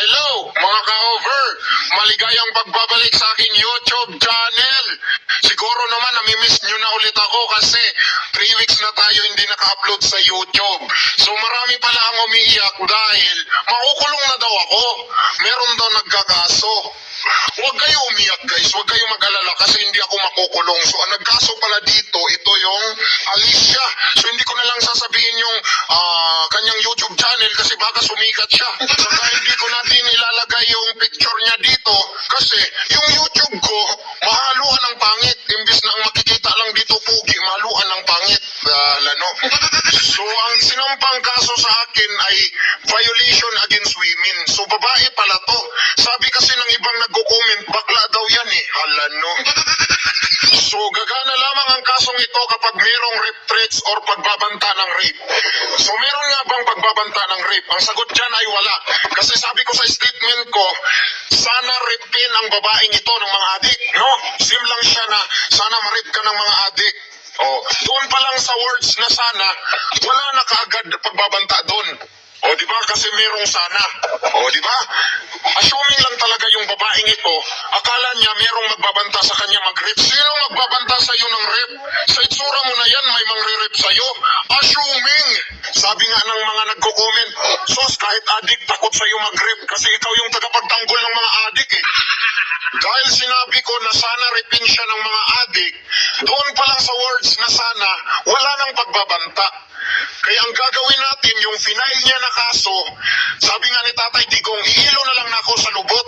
Hello, mga ka-over! Maligayang pagbabalik sa aking YouTube channel. Siguro naman namimiss nyo na ulit ako kasi 3 weeks na tayo hindi naka-upload sa YouTube. So marami pala ang umiiyak dahil makukulong na daw ako. Meron daw nagkakaso. Huwag kayo umiyak guys, huwag kayo mag-alala kasi hindi ako makukulong. So ang nagkaso pala dito, ito yung Alicia. So hindi ko na lang sasabihin yung kanyang YouTube channel kasi baka sumikat siya. Saka hindi ko natin ilalagay yung picture niya dito kasi yung YouTube ko, mahaluan ng pangit. Imbis na ang makikita lang dito pugi, mahaluan ng pangit. Lano. So ang sinampang kaso sa akin ay violation against women. So babae pala to. Sabi kasi ng ibang nagko-comment, bakla daw yan eh. Halano. So gagana lamang ang kasong ito kapag merong rape threats or pagbabanta ng rape. So meron nga bang pagbabanta ng rape? Ang sagot dyan ay wala. Kasi sabi ko sa statement ko, sana rapin ang babaeng ito ng mga adik. No? Sim lang siya na sana ma-rape ka ng mga adik. Oh, doon pa lang sa words na sana, wala na kaagad pagbabanta doon. O, di ba? Kasi merong sana. O, di ba? Assuming lang talaga yung babaeng ito, akala niya merong magbabanta sa kanya mag-rape. Sino magbabanta sa iyo ng rape? Sa itsura mo na yan, may mangre-rape sa iyo. Assuming. Sabi nga ng mga nagko-comment, sos, kahit adik, takot sa iyo mag-rape kasi ikaw yung tagapagtanggol ng mga adik eh. Dahil sinabi ko na sana rapin siya ng mga adik, doon pa lang sa words na sana, wala nang pagbabanta. Kaya ang gagawin natin, yung final niya na kaso, sabi nga ni Tatay Digong, ihilo na lang na ako sa lubot.